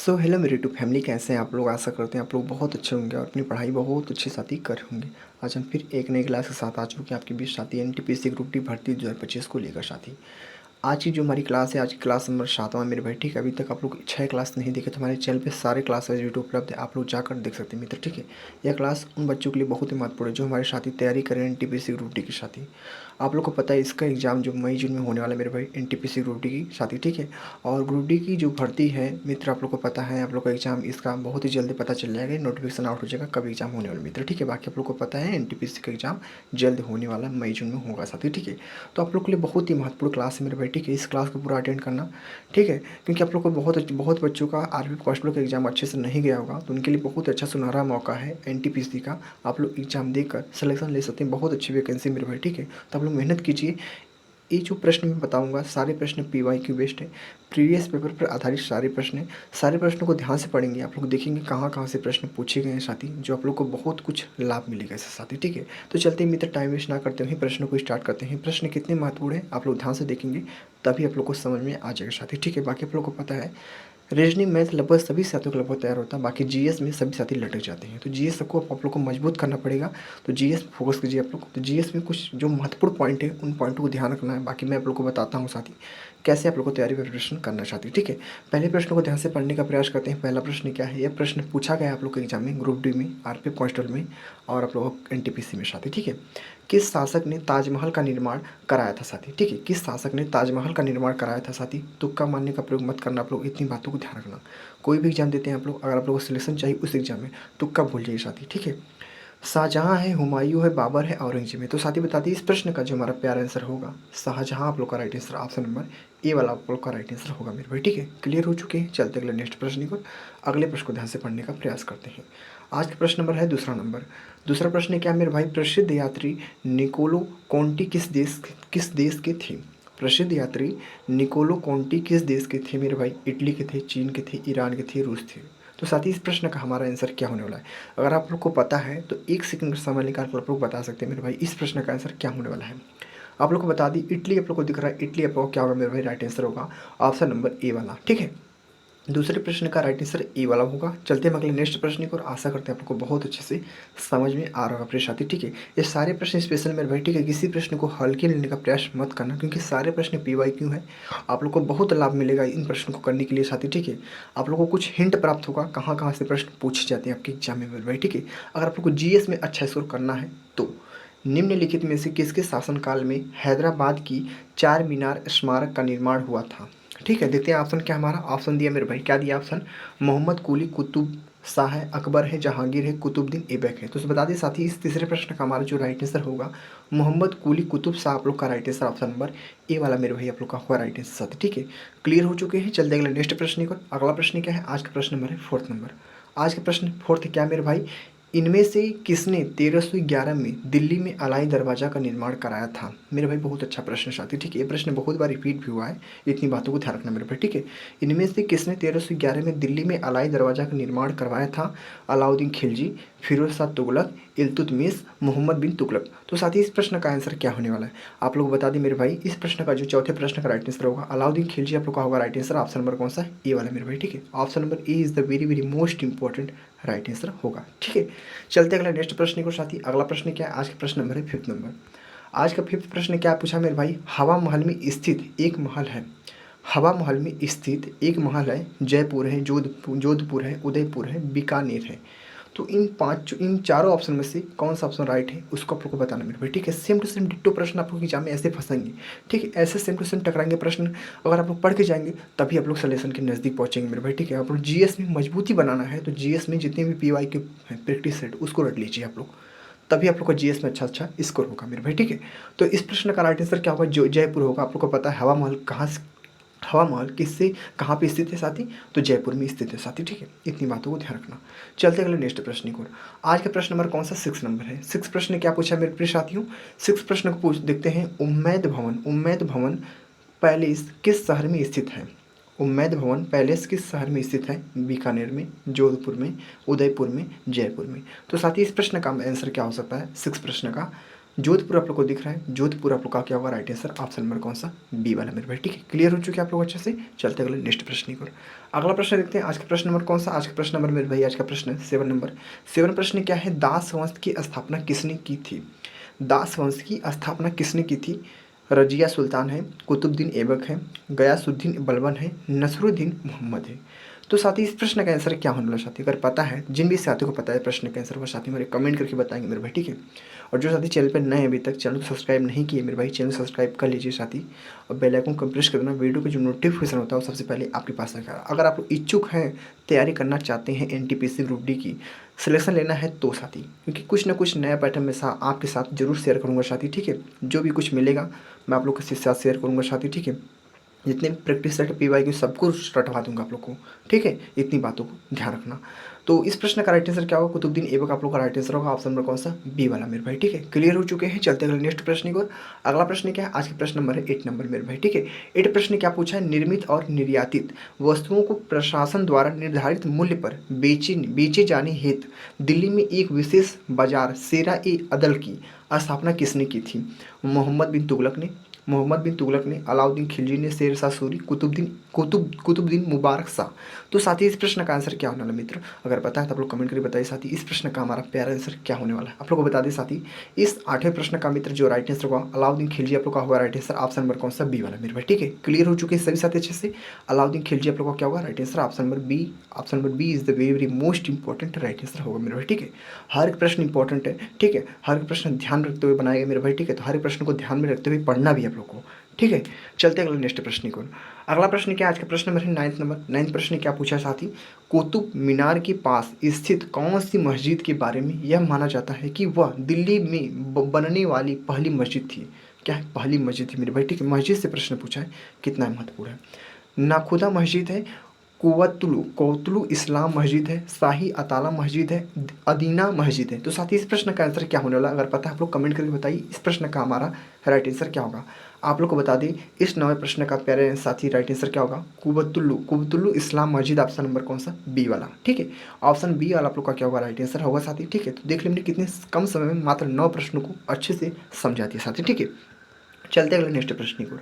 So hello मेरे YouTube family, कैसे हैं आप लोग। आशा करते हैं आप लोग बहुत अच्छे होंगे और अपनी पढ़ाई बहुत अच्छे साथ ही कर होंगे। आज हम फिर एक नई क्लास के साथ आ चुके हैं आपके बीच साथी एनटीपीसी ग्रुप डी भर्ती 2025 को लेकर साथी। आज की जो हमारी क्लास है, आज की क्लास नंबर 7वां मेरे भाई। ठीक है, अभी तक आप लोग 6 क्लास नहीं देखे तो हमारे चैनल पे सारे क्लासेज वीडियो उपलब्ध है, आप लोग जाकर देख सकते हैं मित्र। ठीक है, यह क्लास उन बच्चों के लिए बहुत ही महत्वपूर्ण है जो हमारे साथी तैयारी करें एनटीपीसी ग्रुप डी के साथी। आप लोग को पता है इसका एग्जाम जो मई जून में होने वाला है मेरे भाई, एनटीपीसी ग्रुप डी की साथी। ठीक है, और ग्रुप डी की जो भर्ती है मित्र, आप लोग को पता है, आप लोग का एग्जाम इसका बहुत ही जल्दी पता चल जाएगा, नोटिफिकेशन आउट हो जाएगा कब एग्जाम होने वाला मित्र। ठीक है, बाकी आप लोग को पता है एनटीपीसी का एग्जाम जल्द होने वाला है, मई जून में होगा साथी। ठीक है, तो आप लोग के लिए बहुत ही महत्वपूर्ण क्लास है मेरे भाई। ठीक है, इस क्लास को पूरा अटेंड करना। ठीक है, क्योंकि आप लोग को बहुत बहुत बच्चों का आरबी कांस्टेबल का एग्जाम अच्छे से नहीं गया होगा, तो उनके लिए बहुत अच्छा सुनहरा मौका है एनटीपीसी का। आप लोग एग्जाम देकर सिलेक्शन ले सकते हैं, बहुत अच्छी वैकेंसी मेरे भाई। ठीक है, तो आप लोग मेहनत कीजिए। ये जो प्रश्न मैं बताऊंगा सारे प्रश्न पीवाईक्यू बेस्ड है, प्रीवियस पेपर पर आधारित सारे प्रश्न हैं। सारे प्रश्नों को ध्यान से पढ़ेंगे, आप लोग देखेंगे कहाँ कहाँ से प्रश्न पूछे गए हैं साथी, जो आप लोग को बहुत कुछ लाभ मिलेगा इससे साथी। ठीक है, तो चलते मित्र, टाइम वेस्ट ना करते हुए प्रश्नों को स्टार्ट करते हैं। प्रश्न कितने महत्वपूर्ण हैं आप लोग ध्यान से देखेंगे, तभी आप लोग को समझ में आ जाएगा साथी। ठीक है, बाकी आप लोग को पता है रीजनिंग मैथ लगभग सभी साथियों को लगभग तैयार होता है, बाकी जीएस में सभी साथी लटक जाते हैं, तो जीएस को आप लोग को मजबूत करना पड़ेगा। तो जीएस फोकस कीजिए आप लोग। तो जीएस में कुछ जो महत्वपूर्ण पॉइंट है उन पॉइंटों को ध्यान रखना है, बाकी मैं आप लोग को बताता हूँ साथी कैसे आप लोग को तैयारी प्रिपरेशन करना चाहती है। ठीक है, पहले प्रश्न को ध्यान से पढ़ने का प्रयास करते हैं। पहला प्रश्न क्या है, यह प्रश्न पूछा गया आप लोग के एग्जाम में, ग्रुप डी में, आरपीएफ कांस्टेबल में और आप लोग एनटीपीसी में साथी। ठीक है, किस शासक ने ताजमहल का निर्माण कराया था साथी। ठीक है, किस शासक ने ताजमहल का निर्माण कराया था साथी। तुक्का मारने का प्रयोग मत करना आप लोग, इतनी बातों को ध्यान रखना। कोई भी एग्जाम देते हैं आप लोग, अगर आप लोगों को सिलेक्शन चाहिए उस एग्जाम में, तुक्का भूल जाइए साथी। ठीक है, शाहजहाँ है, हुमायूं है, बाबर है, औरंगजेब है। तो साथी बता दी इस प्रश्न का जो हमारा प्यारा आंसर होगा शाहजहाँ आप लोग का right answer, option number A वाला आप लोग का राइट आंसर होगा मेरे भाई। ठीक है, क्लियर हो चुके हैं। चलते अगले नेक्स्ट प्रश्न को, अगले प्रश्न को ध्यान से पढ़ने का प्रयास करते हैं। आज का प्रश्न नंबर है दूसरा नंबर। दूसरा प्रश्न क्या मेरे भाई, प्रसिद्ध यात्री निकोलो कोंटी किस देश के थे। प्रसिद्ध यात्री निकोलो कोंटी किस देश के थे मेरे भाई। इटली के थे, चीन के थे, ईरान के थे, रूस थे। तो साथ ही इस प्रश्न का हमारा आंसर क्या होने वाला है, अगर आप लोग को पता है तो एक सेकंड का समय निकाल कर आप लोग बता सकते हैं मेरे भाई इस प्रश्न का आंसर क्या होने वाला है। आप लोग को बता दी, इटली आप लोग को दिख रहा है, इटली आप लोग को क्या होगा मेरे भाई, राइट आंसर होगा ऑप्शन नंबर ए वाला। ठीक है, दूसरे प्रश्न का राइट आंसर ए वाला होगा। चलते हैं अगले नेक्स्ट प्रश्न की और आशा करते हैं आप लोग को बहुत अच्छे से समझ में आ रहा होगा प्रिय साथी। ठीक है, ये सारे प्रश्न स्पेशल मेरे भाई। ठीक है, किसी प्रश्न को हल्के लेने का प्रयास मत करना, क्योंकि सारे प्रश्न पीवाईक्यू है। आप लोग को बहुत लाभ मिलेगा इन प्रश्नों को करने के लिए साथी। ठीक है, आप लोग को कुछ हिंट प्राप्त होगा कहाँ कहाँ से प्रश्न पूछे जाते हैं आपके एग्जाम में मेरे भाई। ठीक है, अगर आप लोग को जीएस में अच्छा स्कोर करना है तो निम्नलिखित में से किसके शासनकाल में हैदराबाद की चार मीनार स्मारक का निर्माण हुआ था। ठीक है, देखते हैं ऑप्शन क्या हमारा। ऑप्शन दिया मेरे भाई, क्या दिया ऑप्शन, मोहम्मद कुली कुतुब शाह है, अकबर है, जहांगीर है, कुतुबुद्दीन ऐबक है। तो बता दें साथी इस तीसरे प्रश्न का हमारा जो राइट आंसर होगा मोहम्मद कुली कुतुब शाह आप लोग का right answer, option number A वाला मेरे भाई आप लोग का होगा राइट आंसर साथी। ठीक है, क्लियर हो चुके हैं। चलते अगले नेक्स्ट प्रश्न को। अगला प्रश्न क्या है, आज का प्रश्न नंबर है फोर्थ नंबर। आज का प्रश्न फोर्थ क्या मेरे भाई, इनमें से किसने 1311 में दिल्ली में अलाई दरवाज़ा का निर्माण कराया था मेरे भाई। बहुत अच्छा प्रश्न साथी। ठीक है, ये प्रश्न बहुत बार रिपीट भी हुआ है, इतनी बातों को ध्यान रखना मेरे भाई। ठीक है, इनमें से किसने 1311 में दिल्ली में अलाई दरवाज़ा का निर्माण करवाया था। अलाउद्दीन खिलजी, फिरोज शाह तुगलक, इल्तुतमिश, मोहम्मद बिन तुगलक। तो साथ ही इस प्रश्न का आंसर क्या होने वाला है आप लोग बता दें मेरे भाई। इस प्रश्न का जो चौथे प्रश्न का राइट आंसर होगा अलाउद्दीन खिलजी आप लोग का होगा राइट आंसर, ऑप्शन नंबर कौन सा, ए वाला मेरे भाई। ठीक है, option number A is the very very most important right answer होगा। ठीक है, चलते अगला नेक्स्ट प्रश्न को साथी। अगला प्रश्न क्या है, आज का प्रश्न नंबर है फिफ्थ नंबर। आज का फिफ्थ प्रश्न क्या पूछा मेरे भाई, हवा महल में स्थित एक महल है। हवा महल में स्थित एक महल है, जयपुर है, जोधपुर है, उदयपुर है, बीकानेर है। तो इन चारों ऑप्शन में से कौन सा ऑप्शन राइट है उसको आप लोग को बताना मेरे भाई। ठीक है, सेम टू सेम डिट्टो प्रश्न आप लोग एग्जाम में ऐसे फंसेंगे। ठीक है, ऐसे सेम टू सेम टकराएंगे प्रश्न, अगर आप लोग पढ़ के जाएंगे तभी आप लोग सलेक्शन के नज़दीक पहुंचेंगे मेरे भाई। ठीक है, आप लोग जीएस में मजबूती बनाना है तो जीएस में जितने भी पीवाई के प्रैक्टिस सेट उसको रट लीजिए आप लोग, तभी आप लोग का जीएस में अच्छा स्कोर होगा मेरे भाई। ठीक है, तो इस प्रश्न का राइट आंसर क्या होगा, जो जयपुर होगा। आप लोग को पता है हवा महल कहाँ से, हवा महल किससे कहाँ पे स्थित है साथी, तो जयपुर में स्थित है साथी। ठीक है, इतनी बातों को ध्यान रखना। चलते अगले नेक्स्ट प्रश्न की ओर। आज का प्रश्न नंबर कौन सा, सिक्स नंबर है। सिक्स प्रश्न क्या पूछा मेरे प्रिय साथियों, सिक्स प्रश्न को पूछ देखते हैं। उम्मैद भवन पैलेस किस शहर में स्थित है। उम्मैद भवन पैलेस किस शहर में स्थित है, बीकानेर में, जोधपुर में, उदयपुर में, जयपुर में। तो साथ ही इस प्रश्न का आंसर क्या हो सकता है, सिक्स प्रश्न का जोधपुर आप लोग को दिख रहा है, जोधपुर आप लोग का क्या होगा राइट आंसर ऑप्शन नंबर कौन सा, बी वाला मेरे भाई। ठीक है, क्लियर हो चुके हैं आप लोग अच्छे से। चलते अगले नेक्स्ट प्रश्न की ओर। अगला प्रश्न देखते हैं। आज का प्रश्न नंबर कौन सा, आज का प्रश्न नंबर मेरे भाई, आज का प्रश्न 7 नंबर। 7 प्रश्न क्या है, दास वंश की स्थापना किसने की थी। दास वंश की स्थापना किसने की थी। रजिया सुल्तान है, कुतुबुद्दीन ऐबक है, गयासुद्दीन बलबन है, नसरुद्दीन मोहम्मद है। तो साथी इस प्रश्न का आंसर क्या होने वाला साथी, अगर पता है, जिन भी साथियों को पता है प्रश्न का आंसर, वो साथी मेरे कमेंट करके बताएंगे मेरे भाई। ठीक है, और जो साथी चैनल पर नए हैं, अभी तक चैनल को सब्सक्राइब नहीं किए मेरे भाई, चैनल सब्सक्राइब कर लीजिए साथी, और बेल आइकन को प्रेस कर देना, वीडियो का जो नोटिफिकेशन होता है वो सबसे पहले आपके पास आएगा। अगर आप इच्छुक हैं, तैयारी करना चाहते हैं एनटीपीसी ग्रुप डी की, सिलेक्शन लेना है तो साथी, क्योंकि कुछ ना कुछ नया पैटर्न में आपके साथ जरूर शेयर करूँगा साथी। ठीक है, जो भी कुछ मिलेगा मैं आप लोग के साथ शेयर करूँगा साथी। ठीक है, जितने भी प्रैक्टिस सेट पीवाई की सब कुछ रटवा दूंगा आप लोग को। ठीक है, इतनी बातों को ध्यान रखना। तो इस प्रश्न का राइट आंसर क्या होगा, कुतुबुद्दीन ऐबक आप लोग का राइट आंसर होगा ऑप्शन नंबर कौन सा, बी वाला मेरे भाई। ठीक है, क्लियर हो चुके हैं। चलते अगले नेक्स्ट प्रश्न की ओर। अगला प्रश्न क्या है, आज का प्रश्न नंबर है 8 नंबर मेरे भाई। ठीक है, 8 प्रश्न क्या पूछा है, निर्मित और निर्यातित वस्तुओं को प्रशासन द्वारा निर्धारित मूल्य पर बेचे जाने हेतु दिल्ली में एक विशेष बाजार शेरा ए अदल की स्थापना किसने की थी। मोहम्मद बिन तुगलक ने, अलाउद्दीन खिलजी ने, शेर शाह सूरी, कुतुबुद्दीन मुबारक शाह। तो साथी इस प्रश्न का आंसर क्या होने वाला मित्र, अगर पता है तो आप लोग कमेंट करके बताइए साथी, इस प्रश्न का हमारा प्यारा आंसर क्या होने वाला है। आप लोग को बता दें साथी, इस 8वें प्रश्न का मित्र जो राइट आंसर होगा अलाउद्दीन खिलजी आप लोग का होगा राइट आंसर ऑप्शन नंबर कौन सा, बी वाला मेरे भाई। ठीक है, क्लियर हो चुके हैं सभी साथी अच्छे से। अलाउद्दीन खिलजी आप लोग का क्या होगा right answer option number B. Option number B is the very most important right answer होगा मेरे भाई। ठीक है, हर एक प्रश्न इंपॉर्टेंट है। ठीक है, हर एक प्रश्न ध्यान रखते हुए बनाएगा मेरे भाई। ठीक है, तो हर एक प्रश्न को ध्यान में रखते हुए पढ़ना भी आप लोग को। ठीक है, चलते अगले नेक्स्ट प्रश्न की ओर। अगला प्रश्न क्या है, आज का प्रश्न नंबर है 9 नंबर। 9 प्रश्न क्या पूछा है साथी, कुतुब मीनार के पास स्थित कौन सी मस्जिद के बारे में यह माना जाता है कि वह दिल्ली में बनने वाली पहली मस्जिद थी। क्या है, पहली मस्जिद थी मेरे भाई। ठीक है, मस्जिद से प्रश्न पूछा है, कितना महत्वपूर्ण है। नाखुदा मस्जिद है, कोतलू इस्लाम मस्जिद है, शाही अताला मस्जिद है, अदीना मस्जिद है। तो साथी इस प्रश्न का आंसर क्या होने वाला, अगर पता है आप लोग कमेंट करके बताइए इस प्रश्न का हमारा राइट आंसर क्या होगा। आप लोग को बता दें इस 9वें प्रश्न का प्यारे साथी राइट आंसर क्या होगा, कुबतुल्लू इस्लाम मस्जिद ऑप्शन नंबर कौन सा, बी वाला। ठीक है, ऑप्शन बी वाला आप लोग का क्या होगा राइट आंसर होगा साथी। ठीक है, तो देख लीजिए कितने कम समय में मात्र 9 प्रश्नों को अच्छे से समझा दिया साथी। ठीक है, चलते अगले नेक्स्ट प्रश्न की ओर।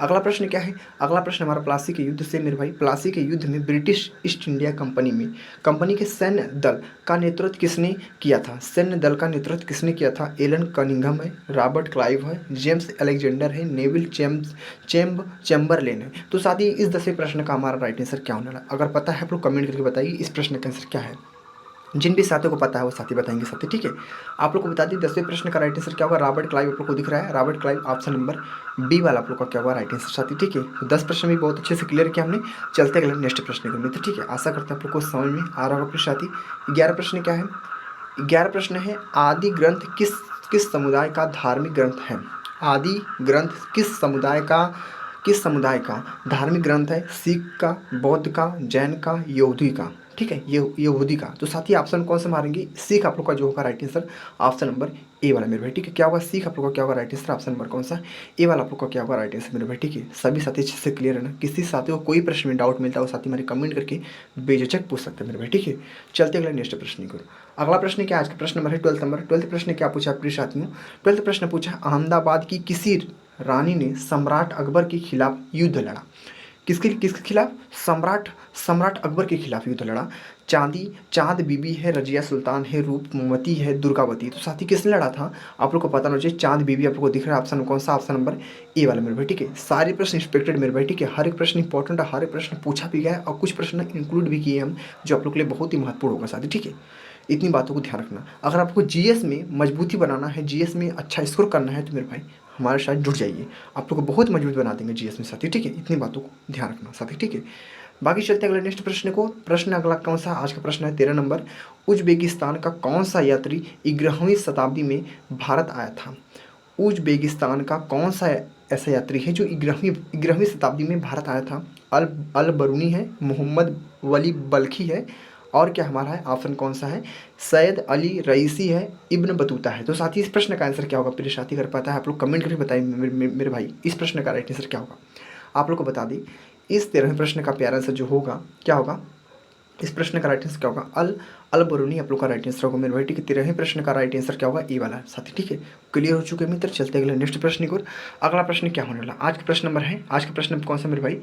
अगला प्रश्न क्या है, अगला प्रश्न हमारा प्लासी के युद्ध से मेरे भाई। प्लासी के युद्ध में ब्रिटिश ईस्ट इंडिया कंपनी के सैन्य दल का नेतृत्व किसने किया था। सैन्य दल का नेतृत्व किसने किया था, एलन कनिंघम है, रॉबर्ट क्लाइव है, जेम्स अलेक्जेंडर है, नेविल चैम्बरलेन है। तो साथ ही इस 10वें प्रश्न का हमारा राइट आंसर क्या होने वाला, अगर पता है आप लोग कमेंट करके बताइए इस प्रश्न का आंसर क्या है। जिन भी साथियों को पता है वो साथी बताएंगे साथी। ठीक है, आप लोग को बता दी 10वें प्रश्न का राइट आंसर क्या होगा, रॉबर्ट क्लाइव आप लोग को दिख रहा है, Robert Clive option number B वाला आप लोग का क्या होगा राइट आंसर साथी। ठीक है, तो 10 प्रश्न भी बहुत अच्छे से क्लियर किया हमने। चलते अगले नेक्स्ट प्रश्न के मित्र। ठीक है, आशा करते हैं आप लोग को समझ में आ रहा होगा फिर साथी। 11 प्रश्न क्या है, 11 प्रश्न है, आदि ग्रंथ किस समुदाय का धार्मिक ग्रंथ है। आदि ग्रंथ किस समुदाय का धार्मिक ग्रंथ है, सिख का, बौद्ध का, जैन का, यहूदी का। ठीक है, ये यहूदी का। तो साथ ही ऑप्शन कौन सा मारेंगे, सिख आप लोग का जो होगा right answer option number A वाला मेरे भाई। ठीक है, क्या होगा सिख आप लोग का क्या होगा राइट आंसर ऑप्शन नंबर कौन सा, ए वाला आप लोग का क्या होगा राइट आंसर मेरे भाई। ठीक है, सभी साथी अच्छे से क्लियर है ना, किसी साथी को कोई प्रश्न में डाउट मिलता है वो साथी हमारे कमेंट करके बेझिझक पूछ सकते हैं मेरे भाई। ठीक है, चलते अगले नेक्स्ट प्रश्न को। अगला प्रश्न क्या आज का प्रश्न नंबर है 12 नंबर। 12 प्रश्न क्या पूछा प्रिय साथियों, 12 प्रश्न पूछा अहमदाबाद की किसी रानी ने सम्राट अकबर के खिलाफ युद्ध लड़ा। किसके खिलाफ, सम्राट सम्राट अकबर के खिलाफ युद्ध लड़ा। चांद बीबी है, रजिया सुल्तान है, रूपमती है, दुर्गावती। तो साथी किसने लड़ा था, आप लोग को पता होना चाहिए। चांद बीबी आप लोग को दिख रहा है ऑप्शन कौन सा, ऑप्शन नंबर ए वाला मेरे भाई। ठीक है, सारे प्रश्न एक्सपेक्टेड मेरे भाई। ठीक है, हर एक प्रश्न इंपॉर्टेंट है, हर एक प्रश्न पूछा भी गया है और कुछ प्रश्न इंक्लूड भी किए हम जो आप लोग के लिए बहुत ही महत्वपूर्ण होगा साथी। ठीक है, इतनी बातों को ध्यान रखना। अगर आपको जीएस में मजबूती बनाना है, जीएस में अच्छा स्कोर करना है तो मेरे भाई हमारे साथ जुड़ जाइए, आप लोग को बहुत मजबूत बना देंगे जीएस में साथी। ठीक है, इतनी बातों को ध्यान रखना साथी। ठीक है, बाकी चलते हैं अगले नेक्स्ट प्रश्न को। प्रश्न अगला कौन सा, आज का प्रश्न है 13 नंबर। उज्बेकिस्तान का कौन सा यात्री 11वीं शताब्दी में भारत आया था। उज्बेकिस्तान का कौन सा ऐसा यात्री है जो 11वीं शताब्दी में भारत आया था। अल बरूनी है, मोहम्मद वली बल्खी है, और क्या हमारा है ऑप्शन कौन सा है, सैयद अली रईसी है, इब्न बतूता है। तो साथी इस प्रश्न का आंसर क्या होगा प्रिय साथी, अगर पता है आप लोग कमेंट करके बताइए मेरे भाई इस प्रश्न का राइट आंसर क्या होगा। आप लोग को बता दें इस 13वें प्रश्न का प्यारा आंसर जो होगा क्या होगा, इस प्रश्न का राइट आंसर क्या होगा? अल बरूनी आप लोग का राइट आंसर होगा मेरे भाई, ठीक है। 13वें प्रश्न का राइट आंसर क्या होगा? ए वाला साथी, ठीक है। क्लियर हो चुके हैं मित्र, चलते अगले नेक्स्ट प्रश्न की ओर। अगला प्रश्न क्या होने वाला? आज का प्रश्न नंबर है, आज का प्रश्न कौन सा मेरे भाई?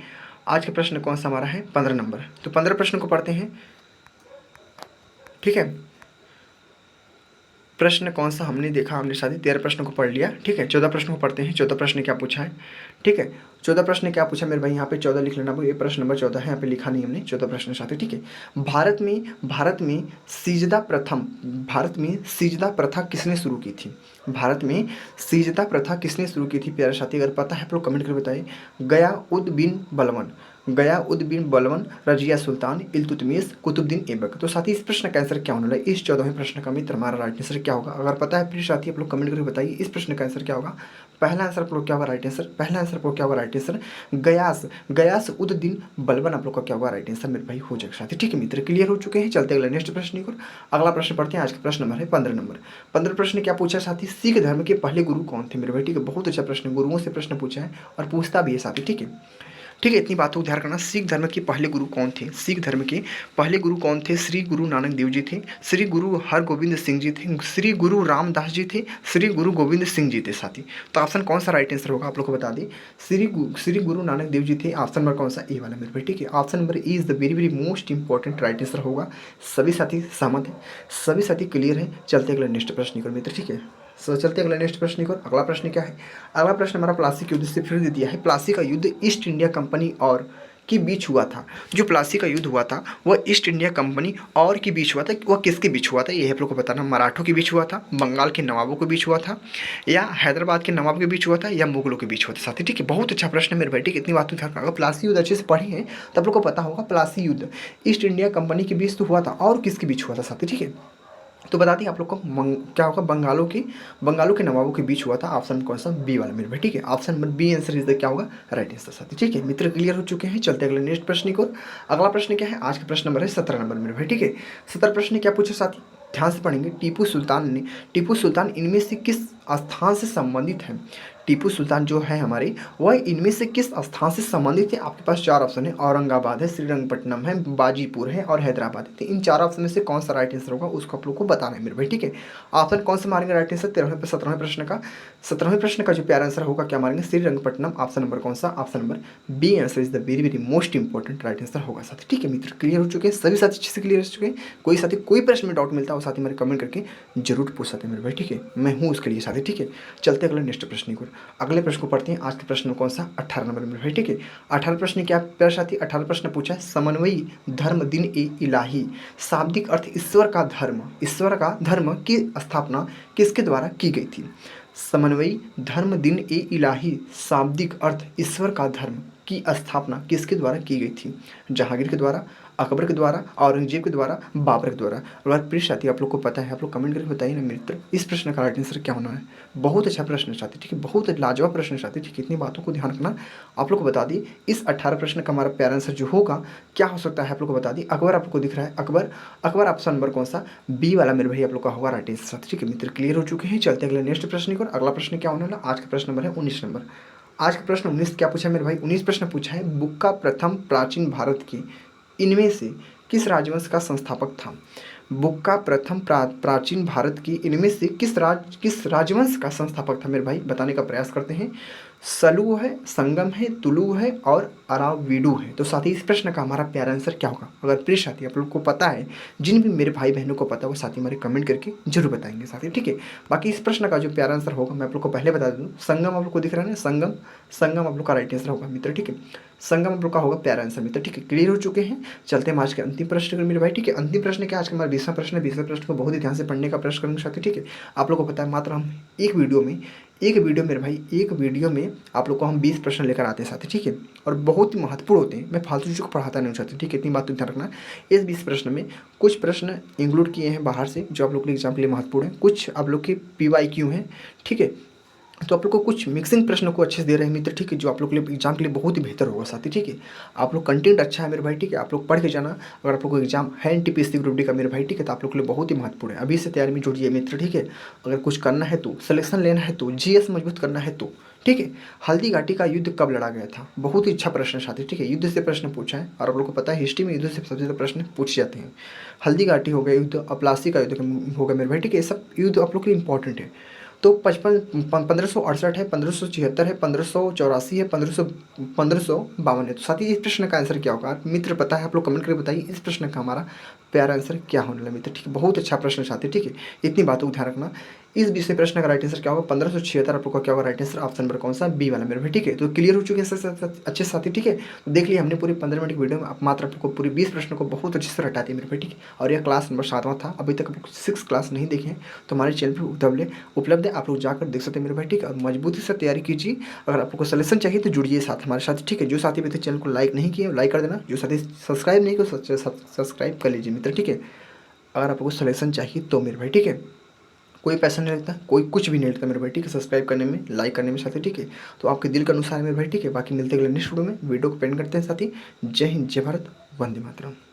आज का प्रश्न कौन सा हमारा है? 15 नंबर। तो 15 प्रश्न को पढ़ते हैं, ठीक है। प्रश्न कौन सा हमने देखा, हमने शादी 13 प्रश्न को पढ़ लिया, ठीक है। 14 प्रश्न को पढ़ते हैं। 14 प्रश्न क्या पूछा है, ठीक है। 14 प्रश्न क्या पूछा मेरे भाई? यहाँ पे 14 लिख लेना, ये प्रश्न नंबर 14 है, यहाँ पे लिखा नहीं हमने 14 प्रश्न साथी, ठीक है। भारत में सिजदा प्रथा किसने शुरू की थी? भारत में सिजदा प्रथा किसने शुरू की थी प्यारे साथी? अगर पता है आप लोग कमेंट कर बताइए। गयाउद्दीन बलबन, रजिया सुल्तान, इल्तुतमिश, कुतुबुद्दीन ऐबक। तो साथी इस प्रश्न का आंसर क्या होने वाला है? इस 14वें प्रश्न का मित्र हमारा राइट आंसर क्या होगा? अगर पता है प्लीज साथी आप लोग कमेंट करके बताइए, इस प्रश्न का आंसर क्या होगा? पहला आंसर आप लोग क्या होगा राइट आंसर? पहला आंसर आप लोग क्या होगा राइट आंसर? गयास उद्दीन बलबन आप लोग का क्या होगा राइट आंसर मेरे भाई हो जाएगा साथी, ठीक है मित्र। क्लियर हो चुके हैं, चलते अगले नेक्स्ट प्रश्न की ओर। अगला प्रश्न पढ़ते हैं। आज का प्रश्न नंबर है 15 नंबर। 15 प्रश्न क्या पूछा साथी? सिख धर्म के पहले गुरु कौन थे मेरे भाई, ठीक है। बहुत अच्छा प्रश्न, गुरुओं से प्रश्न पूछा है और पूछता भी है साथी, ठीक है। ठीक है, इतनी बातों को ध्यान रखना। सिख धर्म के पहले गुरु कौन थे? सिख धर्म के पहले गुरु कौन थे? श्री गुरु नानक देव जी थे, श्री गुरु हरगोविंद सिंह जी थे, श्री गुरु रामदास जी थे, श्री गुरु गोविंद सिंह जी थे साथी। तो ऑप्शन कौन सा राइट आंसर होगा आप लोग को बता दें। श्री गुरु नानक देव जी थे, ऑप्शन नंबर कौन सा? ए वाला मेरे भाई, ठीक है। Option number A is the very very most important right answer होगा। सभी साथी सहमत है, सभी साथी क्लियर है। चलते अगले नेक्स्ट प्रश्न की ओर मित्र, ठीक है। सो चलते अगले नेक्स्ट प्रश्न की ओर। अगला प्रश्न क्या है? अगला प्रश्न हमारा प्लासी के युद्ध से फिर दे दिया है। प्लासी का युद्ध ईस्ट इंडिया कंपनी और के बीच हुआ था। जो प्लासी का युद्ध हुआ था वह ईस्ट इंडिया कंपनी और के बीच हुआ था। वह किसके बीच हुआ था ये आप लोग को बताना। मराठों के बीच हुआ था, बंगाल के नवाबों के बीच हुआ था, या हैदराबाद के नवाब के बीच हुआ था, या मुगलों के बीच हुआ था साथी, ठीक है। बहुत अच्छा प्रश्न है मेरे भाई, ठीक है। इतनी बात तो अगर प्लासी युद्ध अच्छे से पढ़े हैं तो आप लोग को पता होगा प्लासी युद्ध ईस्ट इंडिया कंपनी के बीच तो हुआ था, और किसके बीच हुआ था साथी, ठीक है। तो बता दें आप लोग को क्या होगा? बंगालों के नवाबों के बीच हुआ था। ऑप्शन कौन सा? बी वाला मेरे भाई, ठीक है। Option number B answer is the क्या होगा राइट आंसर साथी, ठीक है मित्र। क्लियर हो चुके हैं, चलते अगले नेक्स्ट प्रश्न की ओर। अगला प्रश्न क्या है? आज का प्रश्न नंबर है 17 नंबर मेरे भाई, ठीक है। 17 प्रश्न क्या पूछे साथी? ध्यान से पढ़ेंगे। टीपू सुल्तान इनमें से किस स्थान से संबंधित है? टीपू सुल्तान जो है हमारे, वह इनमें से किस स्थान से संबंधित है? आपके पास 4 ऑप्शन है। औरंगाबाद है, श्रीरंगपट्टनम है, बाजीपुर है और हैदराबाद है। तो इन 4 ऑप्शन में से कौन सा राइट आंसर होगा उसको आप लोग को बताना है मेरे भाई, ठीक है। ऑप्शन कौन सा मारेंगे राइट आंसर? 17वें प्रश्न का जो प्यारा आंसर होगा क्या मारेंगे? श्रीरंगपट्टनम। ऑप्शन नंबर कौन सा? Option number B answer is the very very most important right answer होगा साथी, ठीक है मित्र। क्लियर हो चुके हैं, सभी साथी अच्छे से क्लियर हो चुके हैं। कोई साथी कोई प्रश्न में डाउट मिलता है वो साथी मेरे कमेंट करके जरूर पूछ सकते हैं मेरे भाई, ठीक है। मैं हूँ उसके लिए साथी, ठीक है। चलते अगले नेक्स्ट प्रश्न की ओर। अगले प्रश्न को पढ़ते हैं। आज के प्रश्न कौन सा? 18 नंबर में भाई, ठीक है। 18 प्रश्न क्या प्यारे साथी? 18 प्रश्न पूछा है समन्वयी धर्म दिन ए इलाही, शाब्दिक अर्थ ईश्वर का धर्म की स्थापना किसके द्वारा की गई थी? समन्वयी धर्म दिन ए इलाही, शाब्दिक अर्थ ईश्वर का धर्म की स्थापना किसके द्वारा की गई थी? जहांगीर के द्वारा, अकबर के द्वारा, औरंगजेब के द्वारा, बाबर के द्वारा। अगर प्लीज साथी आप लोग को पता है आप लोग कमेंट करके बताइए ना मित्र, इस प्रश्न का राइट आंसर क्या होना है। बहुत अच्छा प्रश्न है साथी, ठीक है। बहुत लाजवाब प्रश्न है साथी, ठीक है। इतनी बातों को ध्यान रखना। आप लोग को बता दी इस 18 प्रश्न का हमारा प्यारा आंसर जो होगा क्या हो सकता है आप लोग को बता दी। अकबर आपको दिख रहा है, अकबर ऑप्शन नंबर कौन सा? बी वाला मेरे भाई आप लोग का होगा राइट आंसर साथी, ठीक है मित्र। क्लियर हो चुके हैं, चलते अगले नेक्स्ट प्रश्न की ओर। अगला प्रश्न क्या होने वाला? आज का प्रश्न नंबर है 19 नंबर। आज का प्रश्न 19 क्या पूछा है मेरे भाई? 19 प्रश्न पूछा है बुक का प्रथम प्राचीन भारत की इनमें से किस राजवंश का संस्थापक था? बुक का प्रथम प्राचीन भारत की इनमें से किस राजवंश का संस्थापक था मेरे भाई? बताने का प्रयास करते हैं। सलू है, संगम है, तुलु है और अराविडू है। तो साथी इस प्रश्न का हमारा प्यारा आंसर क्या होगा? अगर प्लीज साथी आप लोग को पता है, जिन भी मेरे भाई बहनों को पता है वो साथी हमारे कमेंट करके जरूर बताएंगे साथी, ठीक है। बाकी इस प्रश्न का जो प्यारा आंसर होगा मैं आप लोग को पहले बता दूँ। संगम आप लोग को दिख रहा है ना, संगम आप लोग का राइट आंसर होगा मित्र, ठीक है। संगम आप लोग का होगा प्यारा आंसर मित्र, ठीक है। क्लियर हो चुके हैं, चलते हैं आज के अंतिम प्रश्न मेरे भाई, ठीक है। अंतिम प्रश्न क्या आज का हमारा 20वां प्रश्न है। 20वें प्रश्न को बहुत ही ध्यान से पढ़ने का प्रयास करेंगे साथी, ठीक है। आप लोग को पता है मात्र हम एक वीडियो मेरे भाई एक वीडियो में आप लोग को हम 20 प्रश्न लेकर आते हैं साथी, ठीक है। और बहुत ही महत्वपूर्ण होते हैं, मैं फालतू चीज़ों को पढ़ाता नहीं चाहती, ठीक है। इतनी बात तो ध्यान रखना। इस 20 प्रश्न में कुछ प्रश्न इंक्लूड किए हैं बाहर से जो आप लोग के एग्जाम के लिए महत्वपूर्ण है, कुछ आप लोग के PYQ हैं, ठीक है। तो आप लोग को कुछ मिक्सिंग प्रश्नों को अच्छे से दे रहे हैं मित्र, ठीक है, जो आप लोग के लिए एग्जाम के लिए बहुत ही बेहतर होगा साथी, ठीक है। आप लोग कंटेंट अच्छा है मेरे भाई, ठीक है। आप लोग पढ़ के जाना। अगर आप लोग को एग्जाम है NTPC ग्रुप डी का मेरे भाई, ठीक है, तो आप लोग के लिए बहुत ही महत्वपूर्ण है। अभी से तैयारी में जुड़िए मित्र, ठीक है। अगर कुछ करना है तो, सिलेक्शन लेना है तो, GS मजबूत करना है तो, ठीक है। हल्दी घाटी का युद्ध कब लड़ा गया था? बहुत ही अच्छा प्रश्न है साथी, ठीक है। युद्ध से प्रश्न पूछा है और आप लोग को पता है हिस्ट्री में युद्ध से सबसे ज़्यादा प्रश्न पूछे जाते हैं। हल्दी घाटी हो गया युद्ध, प्लासी का युद्ध हो गया मेरे भाई, ठीक है। ये सब युद्ध आप लोग के लिए इंपॉर्टेंट है। तो 1568 है, 1576 है, 1584 है, 1552 है। तो साथ ही इस प्रश्न का आंसर क्या होगा? मित्र पता है आप लोग कमेंट करके बताइए इस प्रश्न का हमारा प्यारा आंसर क्या होने वाला मित्र, ठीक है। बहुत अच्छा प्रश्न साथी, ठीक है। इतनी बातों को ध्यान रखना। इस विषय प्रश्न का राइट आंसर क्या होगा? 1576 आप लोग का क्या होगा राइट आंसर? ऑप्शन नंबर कौन सा? बी वाला मेरे भाई, ठीक है। तो क्लियर हो चुके हैं अच्छे साथी, ठीक है। तो देख लिया हमने पूरी 15 मिनट की वीडियो में मात्र आपको पूरी 20 प्रश्नों को बहुत अच्छे से रटा दिया मेरे भाई, ठीक है। और यह क्लास नंबर 7वां था। अभी तक आप लोग 6 क्लास नहीं देखे हैं तो हमारे चैनल पर उपलब्ध है, आप लोग जाकर देख सकते हैं मेरे भाई, ठीक है। और मजबूती से तैयारी कीजिए। अगर आप लोग को सलेक्शन चाहिए तो जुड़िए साथ हमारे साथ, ठीक है। जो साथी मेरे चैनल को लाइक नहीं किए लाइक कर देना, जो साथी सब्सक्राइब नहीं किए सब्सक्राइब कर लीजिए मित्र, ठीक है। अगर आपको सलेक्शन चाहिए तो मेरे भाई, ठीक है। कोई पैसा नहीं लगता, कोई कुछ भी नहीं लगता मेरे भाई, ठीक है। सब्सक्राइब करने में, लाइक करने में साथी, ठीक है। तो आपके दिल के अनुसार है मेरे भाई, ठीक है। बाकी मिलते हैं अगले नेक्स्ट वीडियो में। वीडियो को पेंड करते हैं साथी। जय हिंद, जय भारत, वंदे मातरम।